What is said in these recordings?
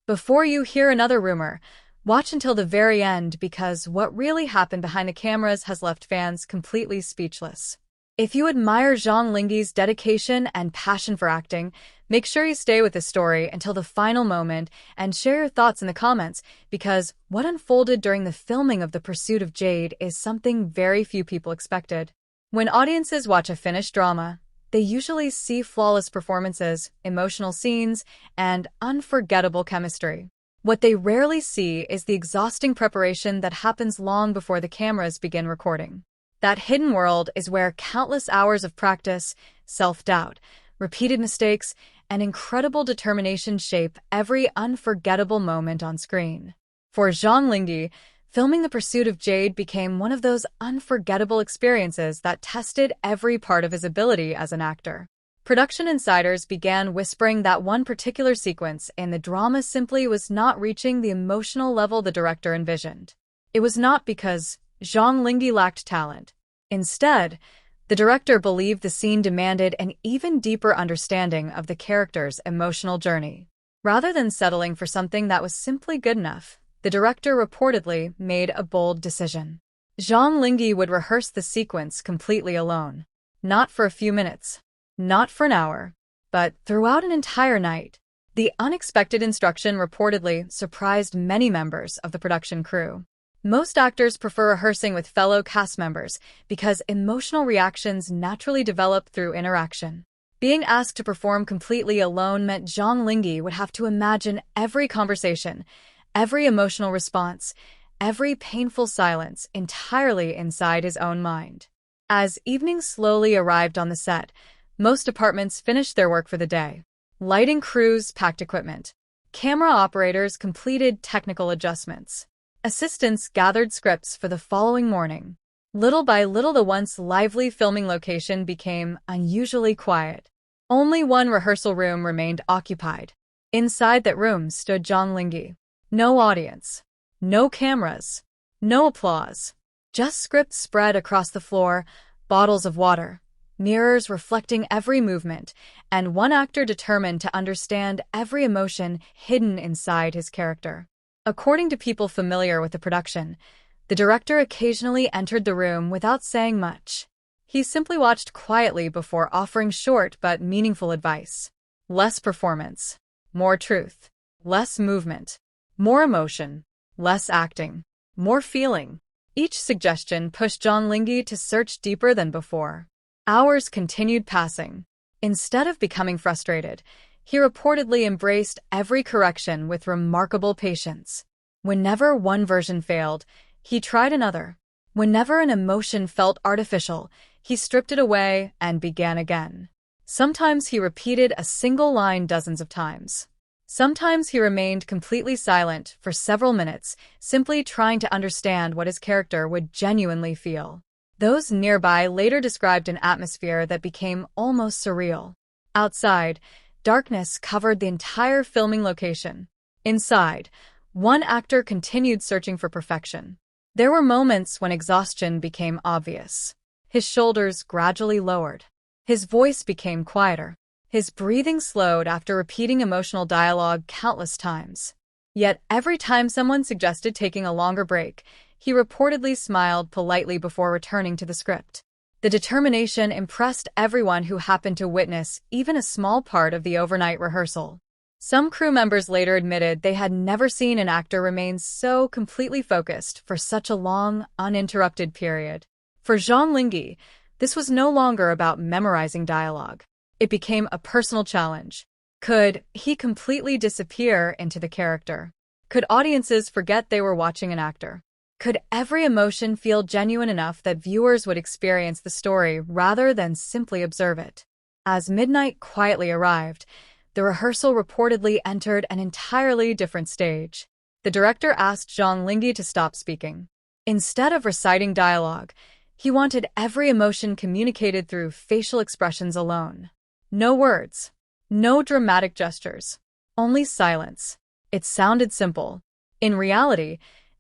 Before you hear another rumor, watch until the very end because what really happened behind the cameras has left fans completely speechless. If you admire Zhang Linghe's dedication and passion for acting, make sure you stay with the story until the final moment and share your thoughts in the comments because what unfolded during the filming of The Pursuit of Jade is something very few people expected. When audiences watch a finished drama, they usually see flawless performances, emotional scenes, and unforgettable chemistry. What they rarely see is the exhausting preparation that happens long before the cameras begin recording. That hidden world is where countless hours of practice, self-doubt, repeated mistakes, and incredible determination shape every unforgettable moment on screen. For Zhang Linghe, filming The Pursuit of Jade became one of those unforgettable experiences that tested every part of his ability as an actor. Production insiders began whispering that one particular sequence in the drama simply was not reaching the emotional level the director envisioned. It was not because Zhang Linghe lacked talent. Instead, the director believed the scene demanded an even deeper understanding of the character's emotional journey. Rather than settling for something that was simply good enough, the director reportedly made a bold decision. Zhang Linghe would rehearse the sequence completely alone. Not for a few minutes, not for an hour, but throughout an entire night. The unexpected instruction reportedly surprised many members of the production crew. Most actors prefer rehearsing with fellow cast members because emotional reactions naturally develop through interaction. Being asked to perform completely alone meant Zhang Linghe would have to imagine every conversation, every emotional response, every painful silence entirely inside his own mind. As evening slowly arrived on the set, most departments finished their work for the day. Lighting crews packed equipment. Camera operators completed technical adjustments. Assistants gathered scripts for the following morning. Little by little, the once lively filming location became unusually quiet. Only one rehearsal room remained occupied. Inside that room stood Zhang Linghe. No audience, no cameras, no applause. Just scripts spread across the floor, bottles of water, mirrors reflecting every movement, and one actor determined to understand every emotion hidden inside his character. According to people familiar with the production, the director occasionally entered the room without saying much. He simply watched quietly before offering short but meaningful advice. Less performance, more truth. Less movement, more emotion. Less acting, more feeling. Each suggestion pushed Zhang Linghe to search deeper than before. Hours continued passing. Instead of becoming frustrated, he reportedly embraced every correction with remarkable patience. Whenever one version failed, he tried another. Whenever an emotion felt artificial, he stripped it away and began again. Sometimes he repeated a single line dozens of times. Sometimes he remained completely silent for several minutes, simply trying to understand what his character would genuinely feel. Those nearby later described an atmosphere that became almost surreal. Outside, darkness covered the entire filming location. Inside, one actor continued searching for perfection. There were moments when exhaustion became obvious. His shoulders gradually lowered. His voice became quieter. His breathing slowed after repeating emotional dialogue countless times. Yet every time someone suggested taking a longer break, he reportedly smiled politely before returning to the script. The determination impressed everyone who happened to witness even a small part of the overnight rehearsal. Some crew members later admitted they had never seen an actor remain so completely focused for such a long, uninterrupted period. For Zhang Linghe, this was no longer about memorizing dialogue. It became a personal challenge. Could he completely disappear into the character? Could audiences forget they were watching an actor? Could every emotion feel genuine enough that viewers would experience the story rather than simply observe it? As midnight quietly arrived, the rehearsal reportedly entered an entirely different stage. The director asked Zhang Linghe to stop speaking. Instead of reciting dialogue, he wanted every emotion communicated through facial expressions alone. No words, no dramatic gestures, only silence. It sounded simple. In reality,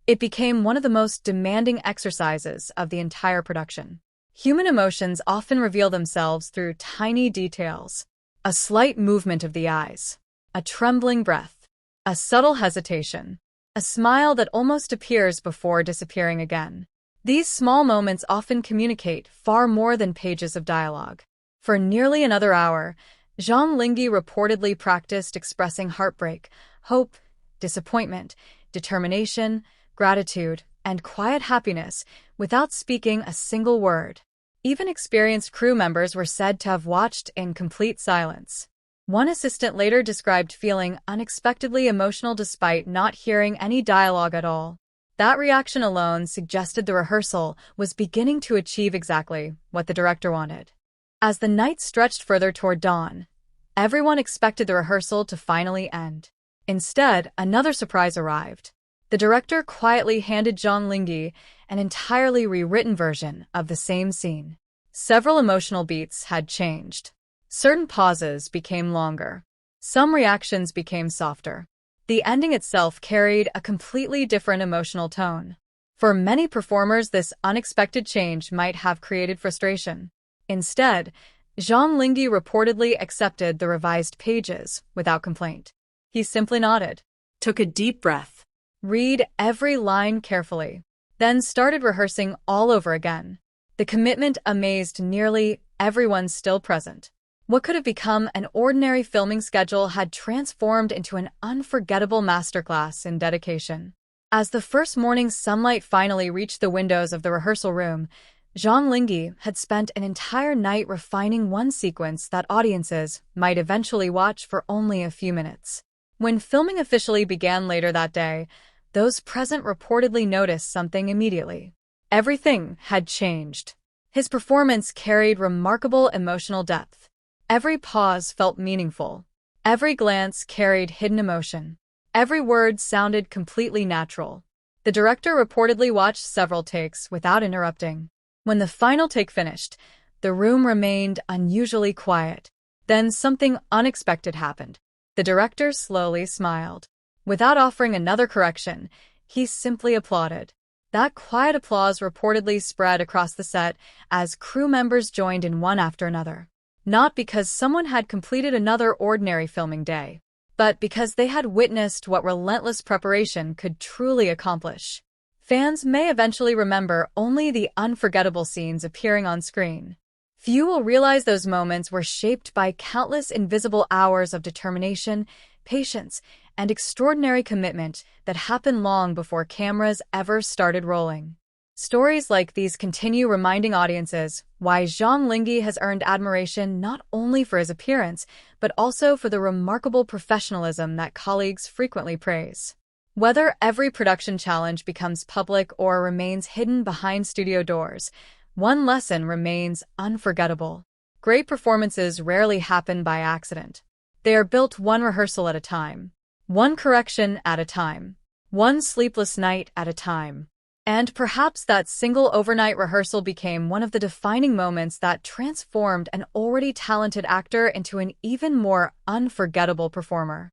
it became one of the most demanding exercises of the entire production. Human emotions often reveal themselves through tiny details. A slight movement of the eyes, a trembling breath, a subtle hesitation, a smile that almost appears before disappearing again. These small moments often communicate far more than pages of dialogue. For nearly another hour, Zhang Linghe reportedly practiced expressing heartbreak, hope, disappointment, determination, gratitude, and quiet happiness without speaking a single word. Even experienced crew members were said to have watched in complete silence. One assistant later described feeling unexpectedly emotional despite not hearing any dialogue at all. That reaction alone suggested the rehearsal was beginning to achieve exactly what the director wanted. As the night stretched further toward dawn, everyone expected the rehearsal to finally end. Instead, another surprise arrived. The director quietly handed Zhang Linghe an entirely rewritten version of the same scene. Several emotional beats had changed. Certain pauses became longer. Some reactions became softer. The ending itself carried a completely different emotional tone. For many performers, this unexpected change might have created frustration. Instead, Zhang Linghe reportedly accepted the revised pages without complaint. He simply nodded, took a deep breath, read every line carefully, then started rehearsing all over again. The commitment amazed nearly everyone still present. What could have become an ordinary filming schedule had transformed into an unforgettable masterclass in dedication. As the first morning's sunlight finally reached the windows of the rehearsal room, Zhang Linghe had spent an entire night refining one sequence that audiences might eventually watch for only a few minutes. When filming officially began later that day, those present reportedly noticed something immediately. Everything had changed. His performance carried remarkable emotional depth. Every pause felt meaningful. Every glance carried hidden emotion. Every word sounded completely natural. The director reportedly watched several takes without interrupting. When the final take finished, the room remained unusually quiet. Then something unexpected happened. The director slowly smiled. Without offering another correction, he simply applauded. That quiet applause reportedly spread across the set as crew members joined in one after another. Not because someone had completed another ordinary filming day, but because they had witnessed what relentless preparation could truly accomplish. Fans may eventually remember only the unforgettable scenes appearing on screen. Few will realize those moments were shaped by countless invisible hours of determination, patience, and extraordinary commitment that happened long before cameras ever started rolling. Stories like these continue reminding audiences why Zhang Linghe has earned admiration not only for his appearance, but also for the remarkable professionalism that colleagues frequently praise. Whether every production challenge becomes public or remains hidden behind studio doors, one lesson remains unforgettable. Great performances rarely happen by accident. They are built one rehearsal at a time, one correction at a time, one sleepless night at a time. And perhaps that single overnight rehearsal became one of the defining moments that transformed an already talented actor into an even more unforgettable performer.